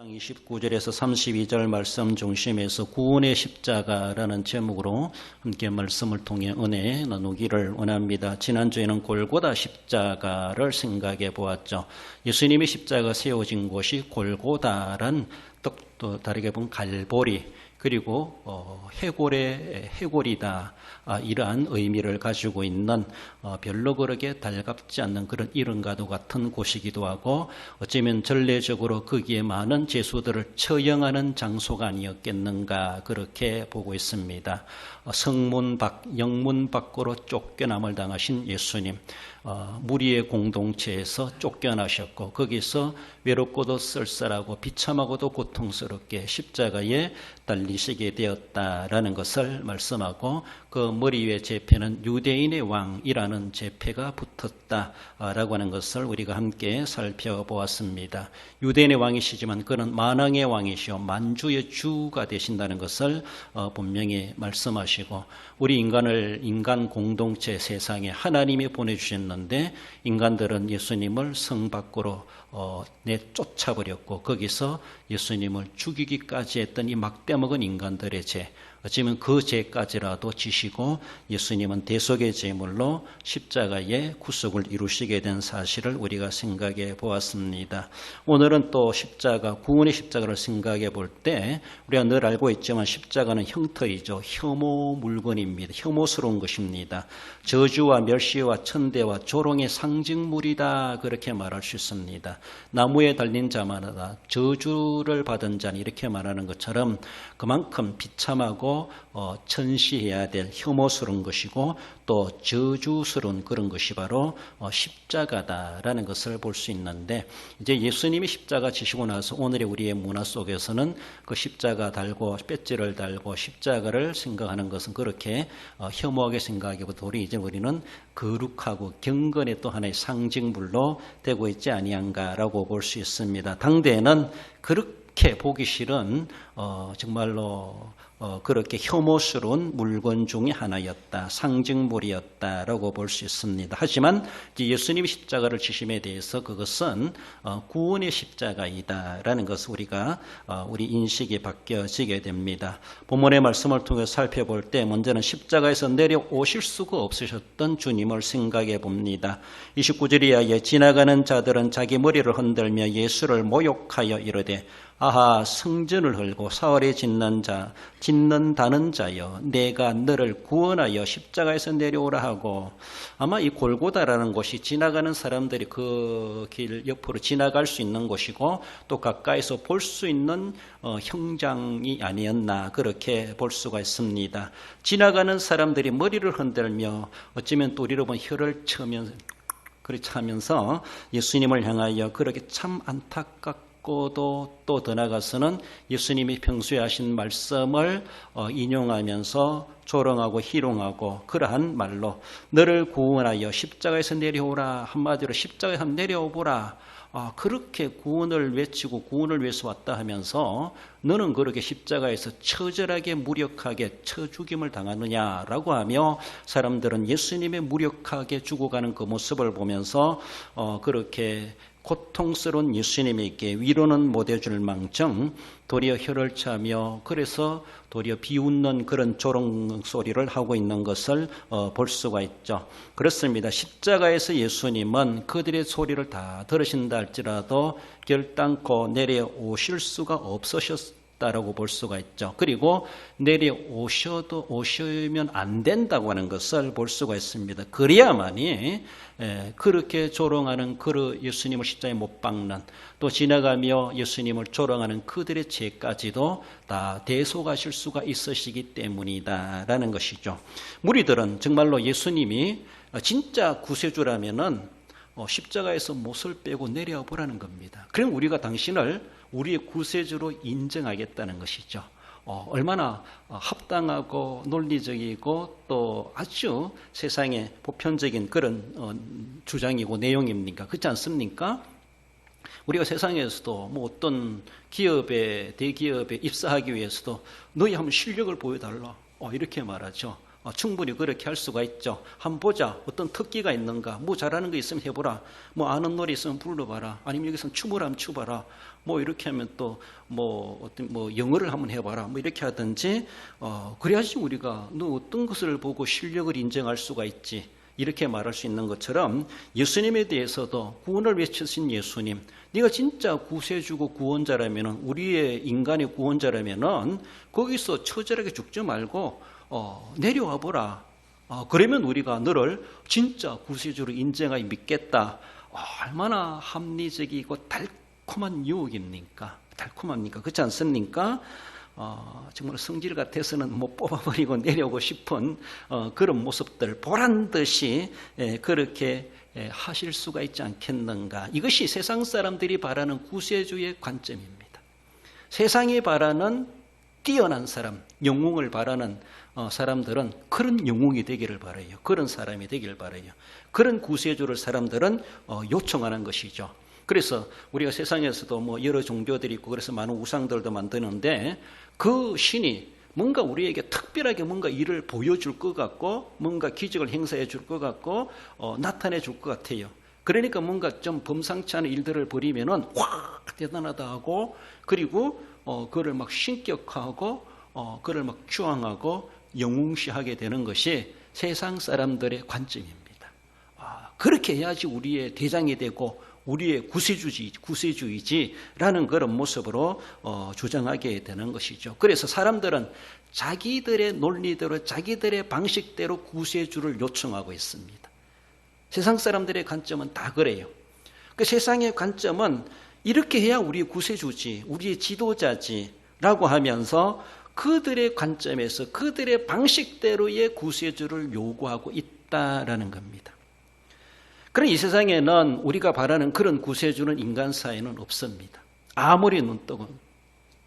29절에서 32절 말씀 중심에서 구원의 십자가라는 제목으로 함께 말씀을 통해 은혜 나누기를 원합니다. 지난주에는 골고다 십자가를 생각해 보았죠. 예수님의 십자가 세워진 곳이 골고다란 또 다르게 보면 갈보리 그리고 해골의 해골이다. 이러한 의미를 가지고 있는 별로 그렇게 달갑지 않는 그런 이름과도 같은 곳이기도 하고 어쩌면 전례적으로 거기에 많은 제수들을 처형하는 장소가 아니었겠는가 그렇게 보고 있습니다. 성문 밖, 영문 밖으로 쫓겨남을 당하신 예수님. 무리의 공동체에서 쫓겨나셨고 거기서 외롭고도 쓸쓸하고 비참하고도 고통스럽게 십자가에 달리시게 되었다라는 것을 말씀하고 그 머리 위에 제패는 유대인의 왕이라는 제패가 붙었다라고 하는 것을 우리가 함께 살펴보았습니다. 유대인의 왕이시지만 그는 만왕의 왕이시오 만주의 주가 되신다는 것을 분명히 말씀하시고 우리 인간 공동체 세상에 하나님이 보내주셨는데 인간들은 예수님을 성 밖으로 내쫓아버렸고 거기서 예수님을 죽이기까지 했던 이 막대먹은 인간들의 죄 어쩌면 그 죄까지라도 지시고 예수님은 대속의 제물로 십자가의 구속을 이루시게 된 사실을 우리가 생각해 보았습니다. 오늘은 또 십자가, 구원의 십자가를 생각해 볼 때 우리가 늘 알고 있지만 십자가는 형터이죠. 혐오 물건입니다. 혐오스러운 것입니다. 저주와 멸시와 천대와 조롱의 상징물이다 그렇게 말할 수 있습니다. 나무에 달린 자마다 저주를 받은 자는 이렇게 말하는 것처럼 그만큼 비참하고 천시해야 될 혐오스러운 것이고 또 저주스러운 그런 것이 바로 십자가다라는 것을 볼 수 있는데 이제 예수님이 십자가 지시고 나서 오늘의 우리의 문화 속에서는 그 십자가 달고 배지를 달고 십자가를 생각하는 것은 그렇게 혐오하게 생각하기보다 이제 우리는 거룩하고 경건의 또 하나의 상징물로 되고 있지 아니한가라고 볼 수 있습니다. 당대에는 그렇게 보기 싫은 정말로 그렇게 혐오스러운 물건 중에 하나였다. 상징물이었다라고 볼 수 있습니다. 하지만 예수님이 십자가를 지심에 대해서 그것은 구원의 십자가이다라는 것을 우리 인식이 바뀌어지게 됩니다. 본문의 말씀을 통해 살펴볼 때 먼저는 십자가에서 내려오실 수가 없으셨던 주님을 생각해 봅니다. 29절 이하에 지나가는 자들은 자기 머리를 흔들며 예수를 모욕하여 이르되 아하 성전을 헐고 사흘에 짓는다는 자여 내가 너를 구원하여 십자가에서 내려오라 하고 아마 이 골고다라는 곳이 지나가는 사람들이 그 길 옆으로 지나갈 수 있는 곳이고 또 가까이서 볼 수 있는 형장이 아니었나 그렇게 볼 수가 있습니다. 지나가는 사람들이 머리를 흔들며 어쩌면 또 우리로 보면 혀를 차면서 예수님을 향하여 그렇게 참 안타깝고 또 더 나아가서는 예수님이 평소에 하신 말씀을 인용하면서 조롱하고 희롱하고 그러한 말로 너를 구원하여 십자가에서 내려오라 한마디로 십자가에서 내려오보라 그렇게 구원을 외치고 구원을 위해서 왔다 하면서 너는 그렇게 십자가에서 처절하게 무력하게 쳐죽임을 당하느냐라고 하며 사람들은 예수님의 무력하게 죽어가는 그 모습을 보면서 그렇게 고통스러운 예수님에게 위로는 못해줄 망정 도리어 혀를 차며 그래서 도리어 비웃는 그런 조롱 소리를 하고 있는 것을 볼 수가 있죠. 그렇습니다. 십자가에서 예수님은 그들의 소리를 다 들으신다 할지라도 결단코 내려오실 수가 없으셨다라고 볼 수가 있죠. 그리고 오시면 안 된다고 하는 것을 볼 수가 있습니다. 그래야만이 그렇게 조롱하는 예수님을 십자가에 못 박는 또 지나가며 예수님을 조롱하는 그들의 죄까지도 다 대속하실 수가 있으시기 때문이다라는 것이죠. 무리들은 정말로 예수님이 진짜 구세주라면은 십자가에서 못을 빼고 내려와 보라는 겁니다. 그럼 우리가 당신을 우리의 구세주로 인정하겠다는 것이죠. 얼마나 합당하고 논리적이고 또 아주 세상에 보편적인 그런 주장이고 내용입니까? 그렇지 않습니까? 우리가 세상에서도 어떤 대기업에 입사하기 위해서도 너희 한번 실력을 보여달라. 이렇게 말하죠. 충분히 그렇게 할 수가 있죠. 한번 보자. 어떤 특기가 있는가. 뭐 잘하는 거 있으면 해보라. 뭐 아는 노래 있으면 불러봐라. 아니면 여기서 춤을 하면 추봐라. 뭐 이렇게 하면 또 뭐 영어를 한번 해봐라. 뭐 이렇게 하든지 그래야지 우리가 너 어떤 것을 보고 실력을 인정할 수가 있지. 이렇게 말할 수 있는 것처럼 예수님에 대해서도 구원을 외치신 예수님, 네가 진짜 구세주고 구원자라면은 우리의 인간의 구원자라면은 거기서 처절하게 죽지 말고 내려와 보라. 그러면 우리가 너를 진짜 구세주로 인정하여 믿겠다. 얼마나 합리적이고 달콤한 유혹입니까? 달콤합니까? 그렇지 않습니까? 정말 성질 같아서는 뭐 뽑아버리고 내려오고 싶은 그런 모습들 보란듯이 그렇게 하실 수가 있지 않겠는가. 이것이 세상 사람들이 바라는 구세주의 관점입니다. 세상이 바라는 뛰어난 사람, 영웅을 바라는 사람들은 그런 영웅이 되기를 바라요. 그런 사람이 되기를 바라요. 그런 구세주를 사람들은 요청하는 것이죠. 그래서 우리가 세상에서도 뭐 여러 종교들이 있고 그래서 많은 우상들도 만드는데 그 신이 뭔가 우리에게 특별하게 뭔가 일을 보여줄 것 같고 뭔가 기적을 행사해 줄 것 같고 나타내 줄 것 같아요. 그러니까 뭔가 좀 범상치 않은 일들을 벌이면은 와 대단하다 하고 그리고 그를 막 신격화하고 그를 막 추앙하고 영웅시하게 되는 것이 세상 사람들의 관점입니다. 그렇게 해야지 우리의 대장이 되고 우리의 구세주이지라는 그런 모습으로 주장하게 되는 것이죠. 그래서 사람들은 자기들의 논리대로 자기들의 방식대로 구세주를 요청하고 있습니다. 세상 사람들의 관점은 다 그래요. 그 세상의 관점은 이렇게 해야 우리의 구세주지, 우리의 지도자지라고 하면서 그들의 관점에서 그들의 방식대로의 구세주를 요구하고 있다라는 겁니다. 그런 이 세상에는 우리가 바라는 그런 구세주는 인간 사이에는 없습니다. 아무리 눈뜨고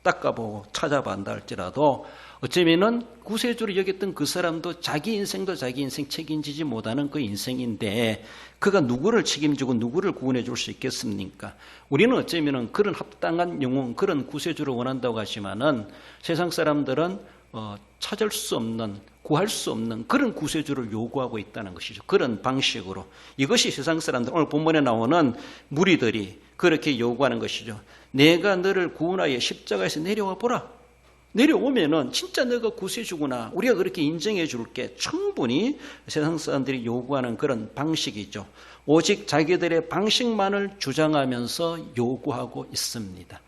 닦아보고 찾아본다 할지라도 어쩌면은 구세주를 여겼던 그 사람도 자기 인생도 자기 인생 책임지지 못하는 그 인생인데 그가 누구를 책임지고 누구를 구원해 줄 수 있겠습니까? 우리는 어쩌면은 그런 합당한 영웅, 그런 구세주를 원한다고 하지만은 세상 사람들은 찾을 수 없는, 구할 수 없는 그런 구세주를 요구하고 있다는 것이죠. 그런 방식으로. 이것이 세상 사람들, 오늘 본문에 나오는 무리들이 그렇게 요구하는 것이죠. 내가 너를 구원하여 십자가에서 내려와 보라. 내려오면은 진짜 너가 구세주구나. 우리가 그렇게 인정해 줄게. 충분히 세상 사람들이 요구하는 그런 방식이죠. 오직 자기들의 방식만을 주장하면서 요구하고 있습니다.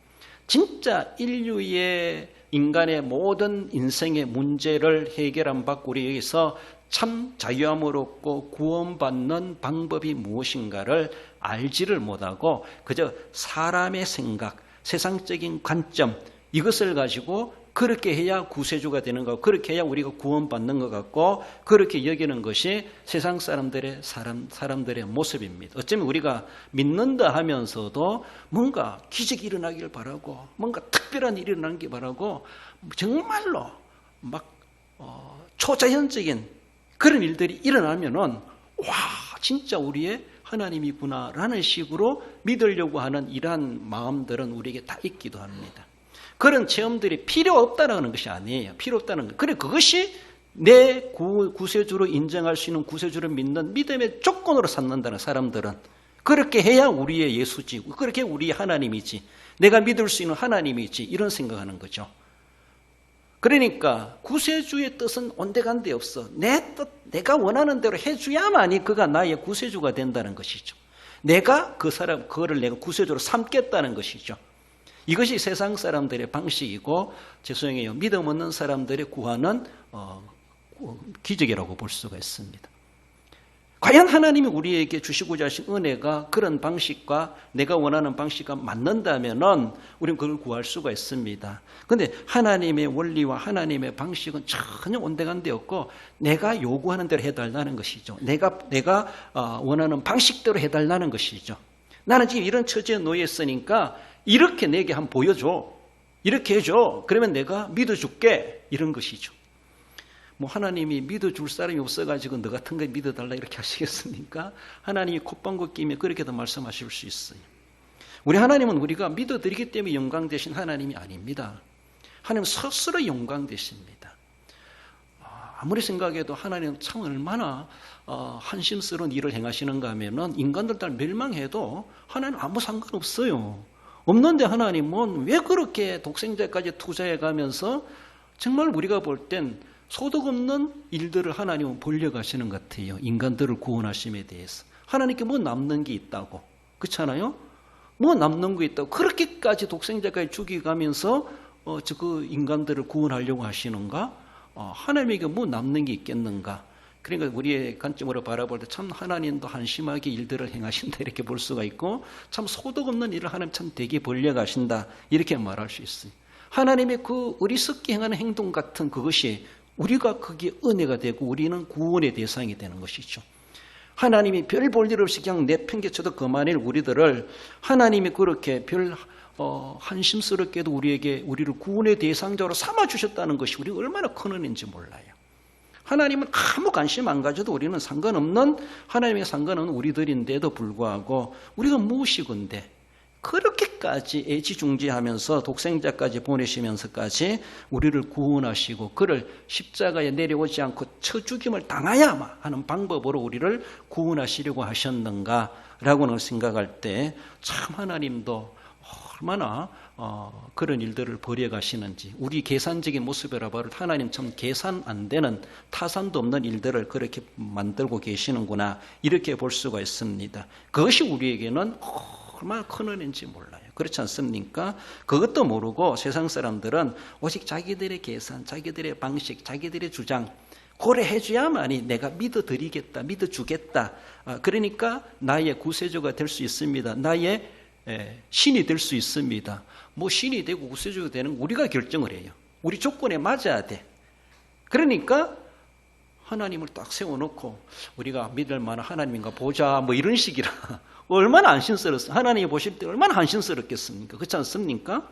진짜 인류의 인간의 모든 인생의 문제를 해결한 바 우리 여기서 참 자유함을 얻고 구원받는 방법이 무엇인가를 알지를 못하고 그저 사람의 생각, 세상적인 관점 이것을 가지고 그렇게 해야 구세주가 되는 것, 그렇게 해야 우리가 구원받는 것 같고 그렇게 여기는 것이 세상 사람들의 모습입니다. 어쩌면 우리가 믿는다 하면서도 뭔가 기적이 일어나길 바라고 뭔가 특별한 일이 일어나길 바라고 정말로 막 초자연적인 그런 일들이 일어나면은 와 진짜 우리의 하나님이구나라는 식으로 믿으려고 하는 이러한 마음들은 우리에게 다 있기도 합니다. 그런 체험들이 필요 없다는 것이 아니에요. 필요 없다는 것. 그래 그것이 내 구세주로 인정할 수 있는 구세주를 믿는 믿음의 조건으로 삼는다는 사람들은 그렇게 해야 우리의 예수지, 그렇게 우리의 하나님이지, 내가 믿을 수 있는 하나님이지 이런 생각하는 거죠. 그러니까 구세주의 뜻은 온데간데 없어. 내 뜻, 내가 원하는 대로 해줘야만이 그가 나의 구세주가 된다는 것이죠. 내가 그거를 내가 구세주로 삼겠다는 것이죠. 이것이 세상 사람들의 방식이고 죄송해요. 믿음 없는 사람들의 구하는 기적이라고 볼 수가 있습니다. 과연 하나님이 우리에게 주시고자 하신 은혜가 그런 방식과 내가 원하는 방식과 맞는다면은 우리는 그걸 구할 수가 있습니다. 그런데 하나님의 원리와 하나님의 방식은 전혀 온데간데 없고 내가 요구하는 대로 해달라는 것이죠. 내가 원하는 방식대로 해달라는 것이죠. 나는 지금 이런 처지에 놓여 있으니까 이렇게 내게 한번 보여줘. 이렇게 해줘. 그러면 내가 믿어줄게. 이런 것이죠. 뭐 하나님이 믿어줄 사람이 없어가지고 너 같은 거 믿어달라 이렇게 하시겠습니까? 하나님이 콧방귀 끼며 그렇게도 말씀하실 수 있어요. 우리 하나님은 우리가 믿어드리기 때문에 영광 되신 하나님이 아닙니다. 하나님 스스로 영광 되십니다. 아무리 생각해도 하나님은 참 얼마나 한심스러운 일을 행하시는가 하면은 인간들 다 멸망해도 하나님 아무 상관없어요. 없는데 하나님은 왜 그렇게 독생자까지 투자해 가면서 정말 우리가 볼 땐 소득 없는 일들을 하나님은 벌려가시는 것 같아요. 인간들을 구원하심에 대해서. 하나님께 뭐 남는 게 있다고. 그렇잖아요? 뭐 남는 거 있다고. 그렇게까지 독생자까지 죽여가면서 그 인간들을 구원하려고 하시는가? 하나님에게 뭐 남는 게 있겠는가? 그러니까 우리의 관점으로 바라볼 때 참 하나님도 한심하게 일들을 행하신다 이렇게 볼 수가 있고, 참 소득 없는 일을 하나님 참 되게 벌려가신다 이렇게 말할 수 있어요. 하나님의 그 어리석게 행하는 행동 같은 그것이 우리가 그게 은혜가 되고 우리는 구원의 대상이 되는 것이죠. 하나님이 별 볼 일 없이 그냥 내팽개쳐도 그만일 우리들을 하나님이 그렇게 별 한심스럽게도 우리를 구원의 대상자로 삼아주셨다는 것이 우리가 얼마나 큰 은혜인지 몰라요. 하나님은 아무 관심 안 가져도 우리는 상관없는, 하나님의 상관없는 우리들인데도 불구하고 우리가 무엇이건데 그렇게까지 애지중지하면서 독생자까지 보내시면서까지 우리를 구원하시고 그를 십자가에 내려오지 않고 쳐죽임을 당하야만 하는 방법으로 우리를 구원하시려고 하셨는가라고는 생각할 때 참 하나님도 얼마나 그런 일들을 벌여가시는지, 우리 계산적인 모습이라 봐도 하나님 참 계산 안 되는, 타산도 없는 일들을 그렇게 만들고 계시는구나 이렇게 볼 수가 있습니다. 그것이 우리에게는 얼마나 큰 은혜인지 몰라요. 그렇지 않습니까? 그것도 모르고 세상 사람들은 오직 자기들의 계산, 자기들의 방식, 자기들의 주장 고려해줘야만이 내가 믿어드리겠다, 믿어주겠다. 그러니까 나의 구세주가 될 수 있습니다. 나의 신이 될 수 있습니다. 뭐 신이 되고 구세주가 되는 우리가 결정을 해요. 우리 조건에 맞아야 돼. 그러니까 하나님을 딱 세워놓고 우리가 믿을 만한 하나님인가 보자 뭐 이런 식이라 얼마나 안심스럽습니까? 하나님이 보실 때 얼마나 안심스럽겠습니까? 그렇지 않습니까?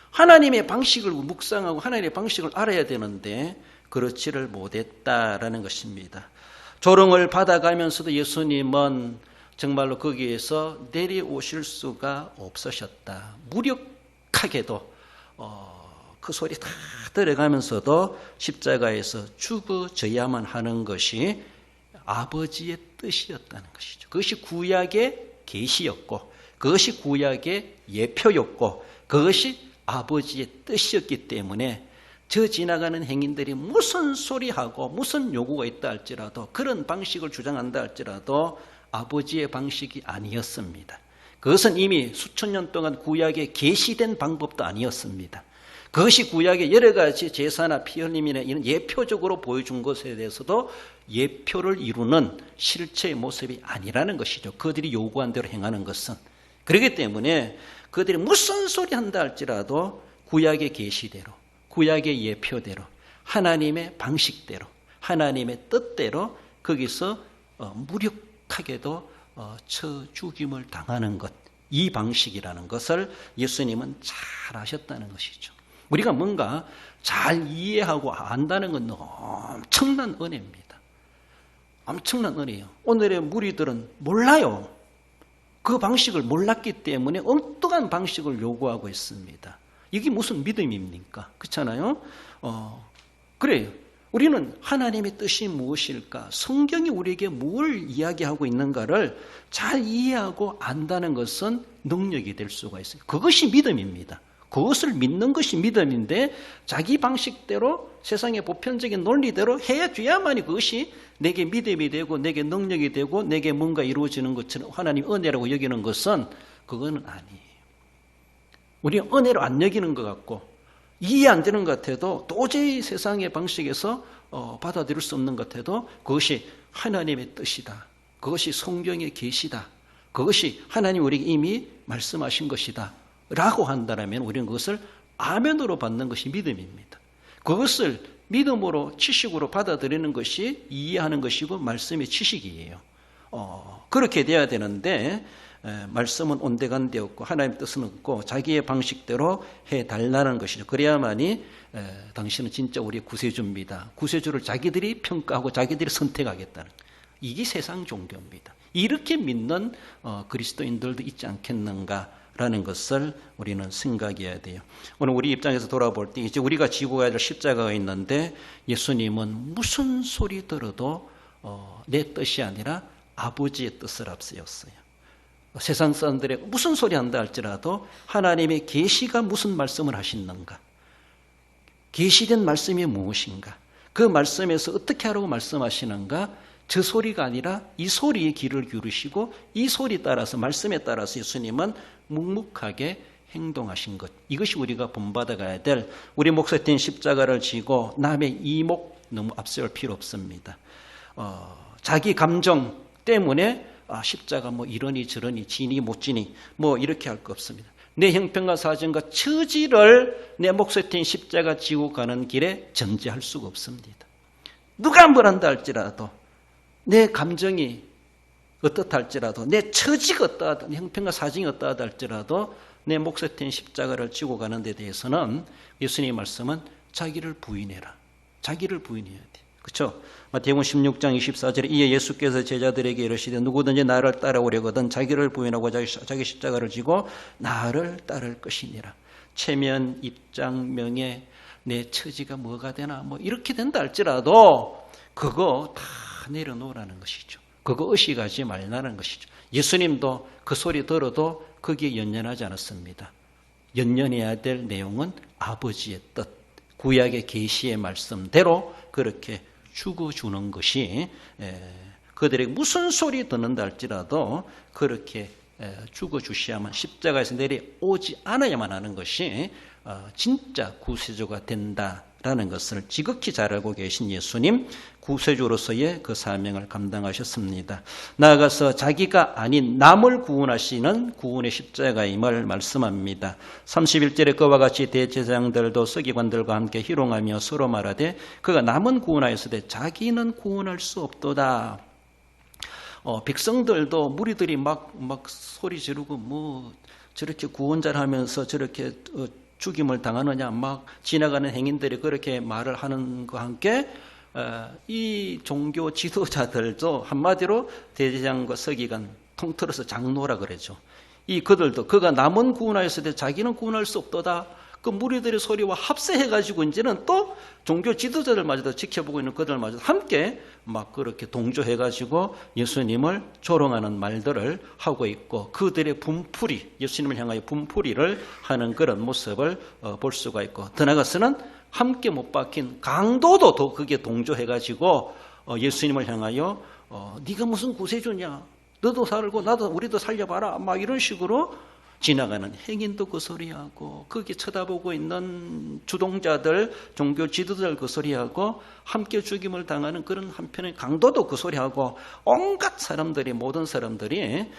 하나님의 방식을 묵상하고 하나님의 방식을 알아야 되는데 그렇지를 못했다라는 것입니다. 조롱을 받아가면서도 예수님은 정말로 거기에서 내려오실 수가 없으셨다. 무력하게도 그 소리 다 들어가면서도 십자가에서 죽어져야만 하는 것이 아버지의 뜻이었다는 것이죠. 그것이 구약의 계시였고 그것이 구약의 예표였고 그것이 아버지의 뜻이었기 때문에 저 지나가는 행인들이 무슨 소리하고 무슨 요구가 있다 할지라도 그런 방식을 주장한다 할지라도 아버지의 방식이 아니었습니다. 그것은 이미 수천 년 동안 구약에 계시된 방법도 아니었습니다. 그것이 구약의 여러 가지 제사나 피 흘림이나 이런 예표적으로 보여준 것에 대해서도 예표를 이루는 실체의 모습이 아니라는 것이죠. 그들이 요구한 대로 행하는 것은. 그렇기 때문에 그들이 무슨 소리 한다 할지라도 구약의 계시대로, 구약의 예표대로, 하나님의 방식대로, 하나님의 뜻대로 거기서 무력하게도 쳐 죽임을 당하는 것, 이 방식이라는 것을 예수님은 잘 아셨다는 것이죠. 우리가 뭔가 잘 이해하고 안다는 건 엄청난 은혜입니다. 엄청난 은혜예요. 오늘의 무리들은 몰라요. 그 방식을 몰랐기 때문에 엉뚱한 방식을 요구하고 있습니다. 이게 무슨 믿음입니까? 그렇잖아요? 그래요. 우리는 하나님의 뜻이 무엇일까? 성경이 우리에게 뭘 이야기하고 있는가를 잘 이해하고 안다는 것은 능력이 될 수가 있어요. 그것이 믿음입니다. 그것을 믿는 것이 믿음인데 자기 방식대로 세상의 보편적인 논리대로 해줘야만이 그것이 내게 믿음이 되고 내게 능력이 되고 내게 뭔가 이루어지는 것처럼 하나님 은혜라고 여기는 것은 그거는 아니에요. 우리는 은혜로 안 여기는 것 같고 이해 안 되는 것 같아도 도저히 세상의 방식에서 받아들일 수 없는 것 같아도 그것이 하나님의 뜻이다. 그것이 성경의 계시다. 그것이 하나님 우리에게 이미 말씀하신 것이다. 라고 한다면 우리는 그것을 아멘으로 받는 것이 믿음입니다. 그것을 믿음으로 지식으로 받아들이는 것이 이해하는 것이고 말씀의 지식이에요. 그렇게 돼야 되는데 말씀은 온데간데 없고 하나님의 뜻은 없고 자기의 방식대로 해달라는 것이죠. 그래야만이 당신은 진짜 우리의 구세주입니다. 구세주를 자기들이 평가하고 자기들이 선택하겠다는 이게 세상 종교입니다. 이렇게 믿는 그리스도인들도 있지 않겠는가 라는 것을 우리는 생각해야 돼요. 오늘 우리 입장에서 돌아볼 때 이제 우리가 지고 가야 될 십자가가 있는데 예수님은 무슨 소리 들어도 내 뜻이 아니라 아버지의 뜻을 앞세웠어요. 세상 사람들이 무슨 소리 한다 할지라도 하나님의 계시가 무슨 말씀을 하시는가, 계시된 말씀이 무엇인가, 그 말씀에서 어떻게 하라고 말씀하시는가, 저 소리가 아니라 이 소리에 귀를 기울이시고 이 소리 따라서 말씀에 따라서 예수님은 묵묵하게 행동하신 것, 이것이 우리가 본받아가야 될, 우리 목에 띈 십자가를 지고 남의 이목 너무 앞세울 필요 없습니다. 자기 감정 때문에 십자가 뭐 이러니 저러니 지니 못 지니 뭐 이렇게 할 거 없습니다. 내 형편과 사정과 처지를 내 목에 띈 십자가 지고 가는 길에 전제할 수가 없습니다. 누가 뭘 한다 할지라도, 내 감정이 어떻다 할지라도, 내 처지가 어떠하다, 내 형편과 사정이 어떠하다 할지라도 내 목에 띈 십자가를 지고 가는 데 대해서는 예수님의 말씀은 자기를 부인해라. 자기를 부인해야 돼. 그렇죠? 마태복음 16장 24절에 이에 예수께서 제자들에게 이르시되 누구든지 나를 따라오려거든 자기를 부인하고 자기 십자가를 지고 나를 따를 것이니라. 체면, 입장, 명예, 내 처지가 뭐가 되나 뭐 이렇게 된다 할지라도 그거 다 내려놓으라는 것이죠. 그거 의식하지 말라는 것이죠. 예수님도 그 소리 들어도 거기에 연연하지 않았습니다. 연연해야 될 내용은 아버지의 뜻, 구약의 계시의 말씀대로 그렇게 죽어주는 것이, 그들에게 무슨 소리 듣는다 할지라도 그렇게 죽어주셔야만, 십자가에서 내려오지 않아야만 하는 것이 진짜 구세주가 된다라는 것을 지극히 잘 알고 계신 예수님, 구세주로서의 그 사명을 감당하셨습니다. 나아가서 자기가 아닌 남을 구원하시는 구원의 십자가임을 말씀합니다. 31절에 그와 같이 대제사장들도 서기관들과 함께 희롱하며 서로 말하되 그가 남은 구원하였으되 자기는 구원할 수 없도다. 백성들도 무리들이 막 소리 지르고 뭐 저렇게 구원자를 하면서 저렇게 죽임을 당하느냐, 막 지나가는 행인들이 그렇게 말을 하는 것과 함께 이 종교 지도자들도 한마디로 대제사장과 서기관, 통틀어서 장로라 그러죠. 이 그들도 그가 남은 구원하였을 때 자기는 구원할 수 없도다. 그 무리들의 소리와 합세해가지고 이제는 또 종교 지도자들마저도 지켜보고 있는 그들마저도 함께 막 그렇게 동조해가지고 예수님을 조롱하는 말들을 하고 있고, 그들의 분풀이, 예수님을 향하여 분풀이를 하는 그런 모습을 볼 수가 있고, 더 나아가서는 함께 못 박힌 강도도 더 그게 동조해가지고 예수님을 향하여 네가 무슨 구세주냐, 너도 살고 나도 우리도 살려봐라, 막 이런 식으로 지나가는 행인도 그 소리하고, 거기 쳐다보고 있는 주동자들, 종교 지도자들 그 소리하고, 함께 죽임을 당하는 그런 한편의 강도도 그 소리하고, 온갖 사람들이, 모든 사람들이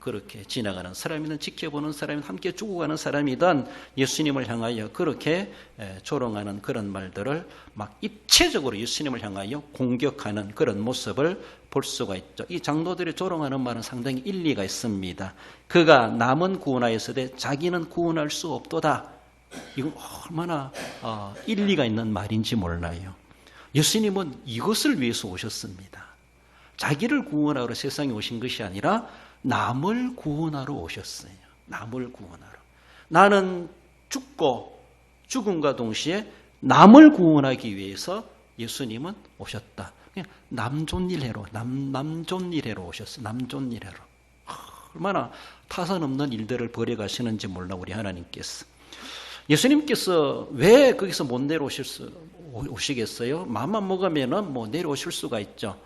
그렇게 지나가는 사람이든 지켜보는 사람이든 함께 죽어가는 사람이든 예수님을 향하여 그렇게 조롱하는 그런 말들을 막 입체적으로 예수님을 향하여 공격하는 그런 모습을 볼 수가 있죠. 이 장로들이 조롱하는 말은 상당히 일리가 있습니다. 그가 남은 구원하였으되 자기는 구원할 수 없도다. 이건 얼마나 일리가 있는 말인지 몰라요. 예수님은 이것을 위해서 오셨습니다. 자기를 구원하러 세상에 오신 것이 아니라 남을 구원하러 오셨어요. 남을 구원하러. 나는 죽고 죽음과 동시에 남을 구원하기 위해서 예수님은 오셨다. 그냥 남존일해로, 남존일해로 오셨어요. 남존일해로. 얼마나 타산 없는 일들을 벌여가시는지 몰라, 우리 하나님께서. 예수님께서 왜 거기서 못 내려오시겠어요? 마음만 먹으면은 뭐 내려오실 수가 있죠.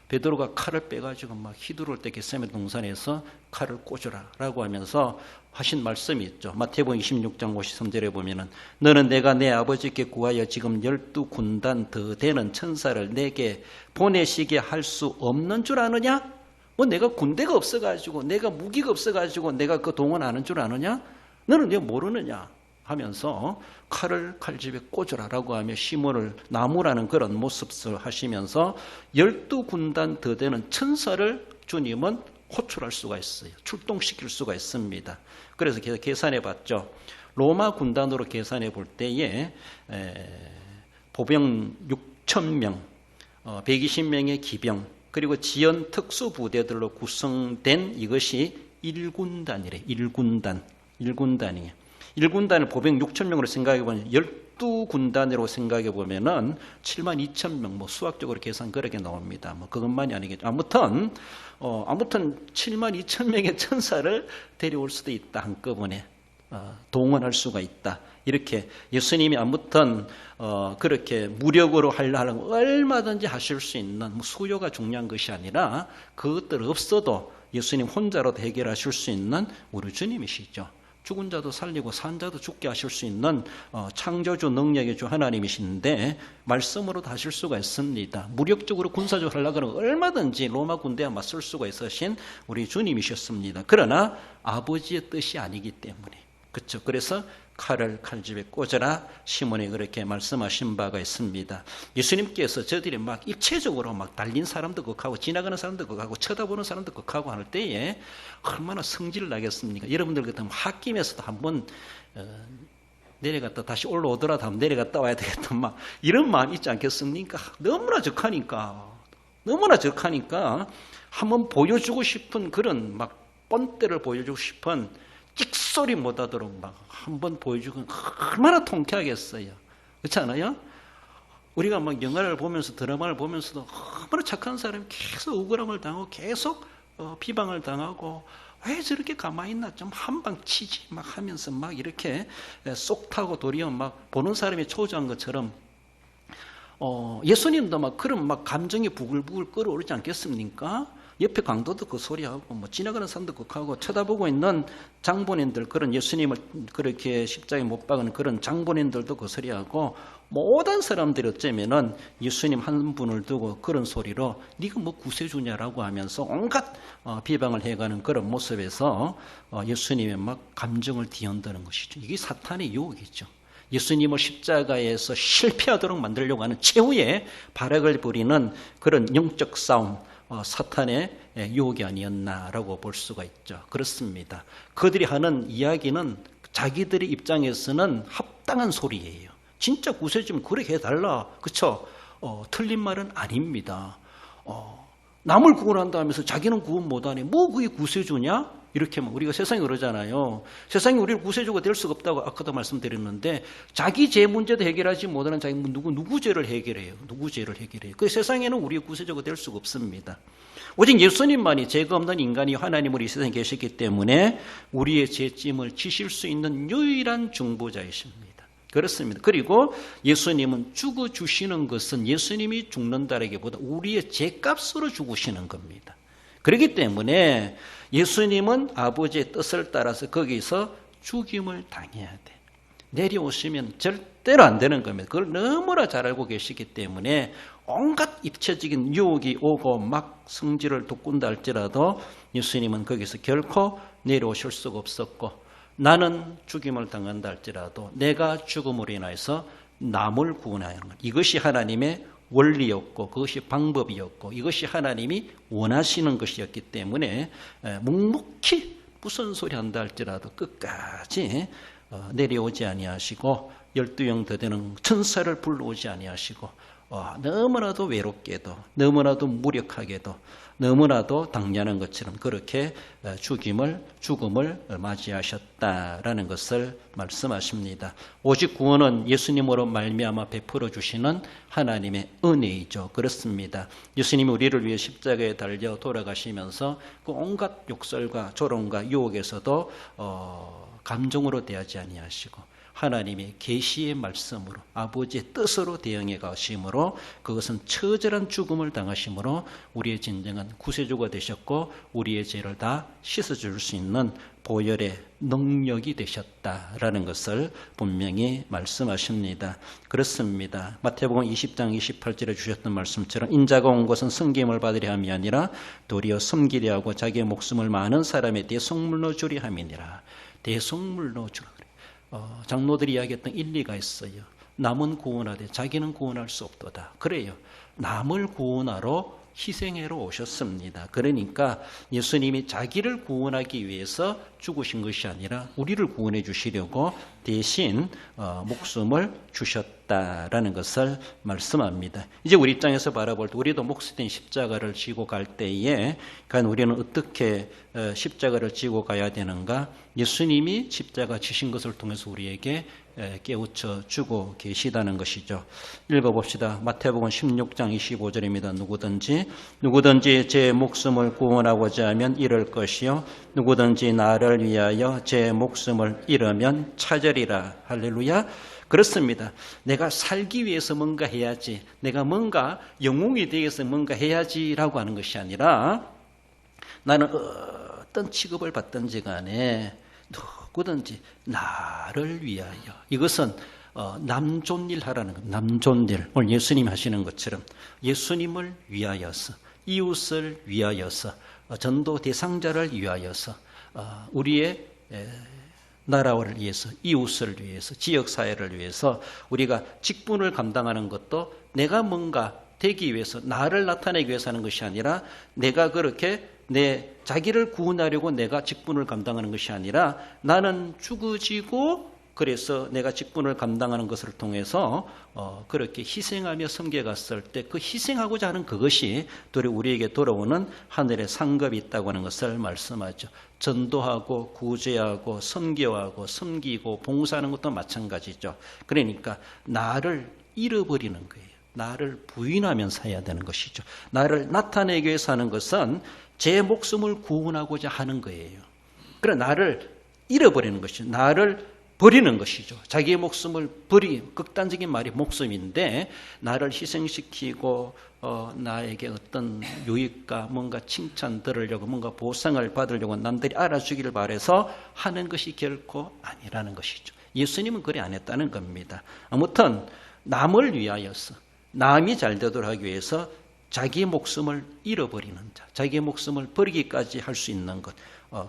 베드로가 칼을 빼가지고 막 휘두를 때 겟세마네 동산에서 칼을 꽂으라라고 하면서 하신 말씀이 있죠. 마태복음 26장 53절에 보면은 너는 내가 내 아버지께 구하여 지금 12군단 더 되는 천사를 내게 보내시게 할 수 없는 줄 아느냐? 뭐 내가 군대가 없어가지고, 내가 무기가 없어가지고 내가 그 동원하는 줄 아느냐? 너는 내가 모르느냐? 하면서 칼을 칼집에 꽂으라라고 하며 시몬을 나무라는 그런 모습을 하시면서 12군단 더 되는 천사를 주님은 호출할 수가 있어요. 출동시킬 수가 있습니다. 그래서 계산해 봤죠. 로마 군단으로 계산해 볼 때에 보병 6,000명, 120명의 기병, 그리고 지연 특수부대들로 구성된 이것이 1군단이래. 1군단이. 1군단을 보병 6,000명으로 생각해보면 12군단으로 생각해보면은 72,000명, 뭐 수학적으로 계산 그렇게 나옵니다. 뭐 그것만이 아니겠죠. 아무튼 72,000명의 천사를 데려올 수도 있다. 한꺼번에. 동원할 수가 있다. 이렇게 예수님이 아무튼 그렇게 무력으로 하려면 얼마든지 하실 수 있는 수요가 중요한 것이 아니라 그것들 없어도 예수님 혼자로도 해결하실 수 있는 우리 주님이시죠. 죽은 자도 살리고 산 자도 죽게 하실 수 있는 창조주 능력의 주 하나님이신데 말씀으로도 하실 수가 있습니다. 무력적으로 군사적으로 하려고 하면 얼마든지 로마 군대와 맞설 수가 있으신 우리 주님이셨습니다. 그러나 아버지의 뜻이 아니기 때문에 그렇죠. 그래서 칼을 칼집에 꽂아라 시몬이 그렇게 말씀하신 바가 있습니다. 예수님께서 저들이 막 입체적으로 막 달린 사람도 극하고 지나가는 사람도 극하고 쳐다보는 사람도 극하고 할 때에 얼마나 성질 나겠습니까? 여러분들 같으면 홧김에서도 한번 내려갔다 다시 올라오더라도 한번 내려갔다 와야 되겠다 막 이런 마음 있지 않겠습니까? 너무나 적하니까 한번 보여주고 싶은 그런 막 뻔때를 보여주고 싶은 찍소리 못하도록 막 한번 보여주고 얼마나 통쾌하겠어요. 그렇지 않아요? 우리가 막 영화를 보면서 드라마를 보면서도 얼마나 착한 사람이 계속 억울함을 당하고 계속 비방을 당하고 왜 저렇게 가만히 있나 좀 한 방 치지 막 하면서 막 이렇게 쏙 타고 도리어 막 보는 사람이 초조한 것처럼 예수님도 막 그런 막 감정이 부글부글 끓어오르지 않겠습니까? 옆에 강도도 그 소리하고 뭐 지나가는 사람도 그하고 쳐다보고 있는 장본인들 그런 예수님을 그렇게 십자가에 못 박은 그런 장본인들도 그 소리하고 모든 사람들이 어쩌면은 예수님 한 분을 두고 그런 소리로 네가 뭐 구세주냐라고 하면서 온갖 비방을 해가는 그런 모습에서 예수님의 막 감정을 뒤흔드는 것이죠. 이게 사탄의 유혹이죠. 예수님을 십자가에서 실패하도록 만들려고 하는 최후의 발악을 부리는 그런 영적 싸움 사탄의 유혹이 아니었나라고 볼 수가 있죠. 그렇습니다. 그들이 하는 이야기는 자기들의 입장에서는 합당한 소리예요. 진짜 구세주면 그렇게 해달라. 그렇죠? 틀린 말은 아닙니다. 남을 구원한다 하면서 자기는 구원 못하니 뭐 그게 구세주냐? 이렇게 우리가 세상에 그러잖아요. 세상에 우리를 구세주가 될 수가 없다고 아까도 말씀드렸는데 자기 죄 문제도 해결하지 못하는 자기 누구 죄를 해결해요? 누구 죄를 해결해요? 그 세상에는 우리의 구세주가 될 수가 없습니다. 오직 예수님만이 죄가 없는 인간이 하나님으로 이 세상에 계셨기 때문에 우리의 죄짐을 지실 수 있는 유일한 중보자이십니다. 그렇습니다. 그리고 예수님은 죽어주시는 것은 예수님이 죽는다라기보다 우리의 죄값으로 죽으시는 겁니다. 그렇기 때문에 예수님은 아버지의 뜻을 따라서 거기서 죽임을 당해야 돼. 내려오시면 절대로 안 되는 겁니다. 그걸 너무나 잘 알고 계시기 때문에 온갖 입체적인 유혹이 오고 막 성질을 돋군다 할지라도 예수님은 거기서 결코 내려오실 수가 없었고 나는 죽임을 당한다 할지라도 내가 죽음으로 인해서 남을 구원하는 것. 이것이 하나님의 원리였고 그것이 방법이었고 이것이 하나님이 원하시는 것이었기 때문에 묵묵히 무슨 소리 한다 할지라도 끝까지 내려오지 아니하시고 12영 더 되는 천사를 불러오지 아니하시고 너무나도 외롭게도 너무나도 무력하게도 너무나도 당연한 것처럼 그렇게 죽음을 맞이하셨다라는 것을 말씀하십니다. 오직 구원은 예수님으로 말미암아 베풀어 주시는 하나님의 은혜이죠. 그렇습니다. 예수님이 우리를 위해 십자가에 달려 돌아가시면서 그 온갖 욕설과 조롱과 유혹에서도 감정으로 대하지 아니하시고 하나님의 계시의 말씀으로 아버지의 뜻으로 대응해 가심으로 그것은 처절한 죽음을 당하심으로 우리의 진정한 구세주가 되셨고 우리의 죄를 다 씻어줄 수 있는 보혈의 능력이 되셨다라는 것을 분명히 말씀하십니다. 그렇습니다. 마태복음 20장 28절에 주셨던 말씀처럼 인자가 온 것은 섬김을 받으려 함이 아니라 도리어 섬기려 하고 자기의 목숨을 많은 사람의 대속물로 주려 함이니라. 대속물로 주라. 장로들이 이야기했던 일리가 있어요. 남은 구원하되 자기는 구원할 수 없도다. 그래요. 남을 구원하러 희생하러 오셨습니다. 그러니까 예수님이 자기를 구원하기 위해서 죽으신 것이 아니라 우리를 구원해 주시려고 대신 목숨을 주셨다. 있다라는 것을 말씀합니다. 이제 우리 입장에서 바라볼 때 우리도 몫된 십자가를 지고 갈 때에 과연 우리는 어떻게 십자가를 지고 가야 되는가? 예수님이 십자가 지신 것을 통해서 우리에게 깨우쳐 주고 계시다는 것이죠. 읽어봅시다. 마태복음 16장 25절입니다. 누구든지 제 목숨을 구원하고자 하면 잃을 것이요 누구든지 나를 위하여 제 목숨을 잃으면 찾으리라. 할렐루야. 그렇습니다. 내가 살기 위해서 뭔가 해야지, 내가 뭔가 영웅이 되기 위해서 뭔가 해야지라고 하는 것이 아니라 나는 어떤 취급을 받든지 간에 누구든지 나를 위하여, 이것은 남존일 하라는 것, 남존일. 오늘 예수님이 하시는 것처럼 예수님을 위하여서, 이웃을 위하여서, 전도 대상자를 위하여서, 우리의 나라를 위해서, 이웃을 위해서, 지역사회를 위해서 우리가 직분을 감당하는 것도 내가 뭔가 되기 위해서, 나를 나타내기 위해서 하는 것이 아니라 내가 그렇게 내 자기를 구원하려고 내가 직분을 감당하는 것이 아니라 나는 죽어지고 그래서 내가 직분을 감당하는 것을 통해서 그렇게 희생하며 섬겨갔을 때 그 희생하고자 하는 그것이 우리에게 돌아오는 하늘의 상급이 있다고 하는 것을 말씀하죠. 전도하고 구제하고 선교하고 섬기고 봉사하는 것도 마찬가지죠. 그러니까 나를 잃어버리는 거예요. 나를 부인하면서 해야 되는 것이죠. 나를 나타내기 위해서 하는 것은 제 목숨을 구원하고자 하는 거예요. 그러나 나를 잃어버리는 것이죠. 나를 버리는 것이죠. 자기의 목숨을 극단적인 말이 목숨인데 나를 희생시키고 나에게 어떤 유익과 뭔가 칭찬 들으려고 뭔가 보상을 받으려고 남들이 알아주기를 바라서 하는 것이 결코 아니라는 것이죠. 예수님은 그래 안 했다는 겁니다. 아무튼 남을 위하여서, 남이 잘 되도록 하기 위해서 자기의 목숨을 잃어버리는 자, 자기의 목숨을 버리기까지 할 수 있는 것,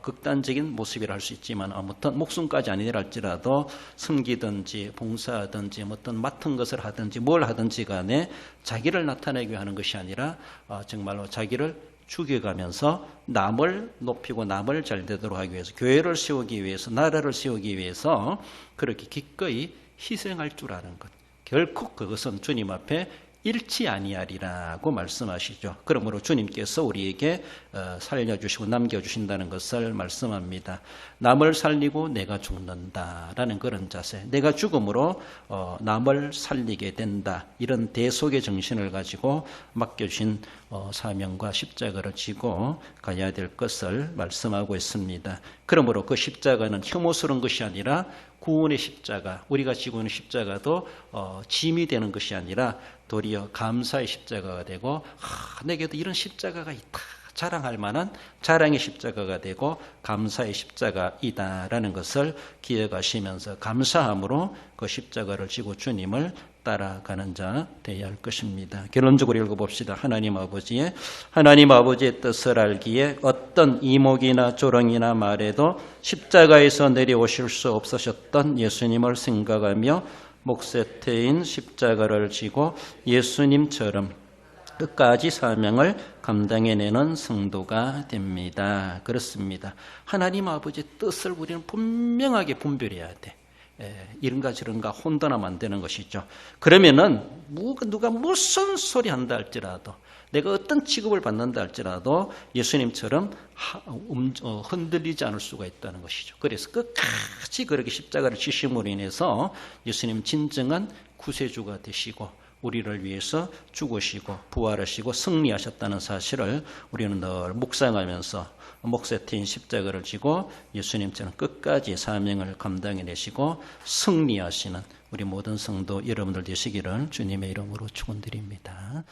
극단적인 모습이라 할 수 있지만 아무튼 목숨까지 아니라 할지라도 섬기든지 봉사하든지 어떤 맡은 것을 하든지 뭘 하든지 간에 자기를 나타내기 하는 것이 아니라 정말로 자기를 죽여가면서 남을 높이고 남을 잘 되도록 하기 위해서, 교회를 세우기 위해서, 나라를 세우기 위해서 그렇게 기꺼이 희생할 줄 아는 것, 결코 그것은 주님 앞에 잃지 아니하리라고 말씀하시죠. 그러므로 주님께서 우리에게 살려주시고 남겨주신다는 것을 말씀합니다. 남을 살리고 내가 죽는다라는 그런 자세, 내가 죽음으로 남을 살리게 된다, 이런 대속의 정신을 가지고 맡겨주신 사명과 십자가를 지고 가야 될 것을 말씀하고 있습니다. 그러므로 그 십자가는 혐오스러운 것이 아니라 구원의 십자가, 우리가 지고 있는 십자가도 짐이 되는 것이 아니라 도리어 감사의 십자가가 되고, 내게도 이런 십자가가 있다, 자랑할 만한 자랑의 십자가가 되고 감사의 십자가이다라는 것을 기억하시면서 감사함으로 그 십자가를 지고 주님을 따라가는 자 되어야 할 것입니다. 결론적으로 읽어봅시다. 하나님 아버지의 뜻을 알기에 어떤 이목이나 조롱이나 말에도 십자가에서 내려오실 수 없으셨던 예수님을 생각하며 목쇠태인 십자가를 지고 예수님처럼 끝까지 사명을 감당해내는 성도가 됩니다. 그렇습니다. 하나님 아버지의 뜻을 우리는 분명하게 분별해야 돼. 이런가 저런가 혼돈하면 안 되는 것이죠. 그러면은 누가 무슨 소리 한다 할지라도, 내가 어떤 취급을 받는다 할지라도 예수님처럼 흔들리지 않을 수가 있다는 것이죠. 그래서 끝까지 그렇게 십자가를 지심으로 인해서 예수님 진정한 구세주가 되시고 우리를 위해서 죽으시고 부활하시고 승리하셨다는 사실을 우리는 늘 묵상하면서 목쇠 트인 십자가를 지고 예수님처럼 끝까지 사명을 감당해내시고 승리하시는 우리 모든 성도 여러분들 되시기를 주님의 이름으로 축원드립니다.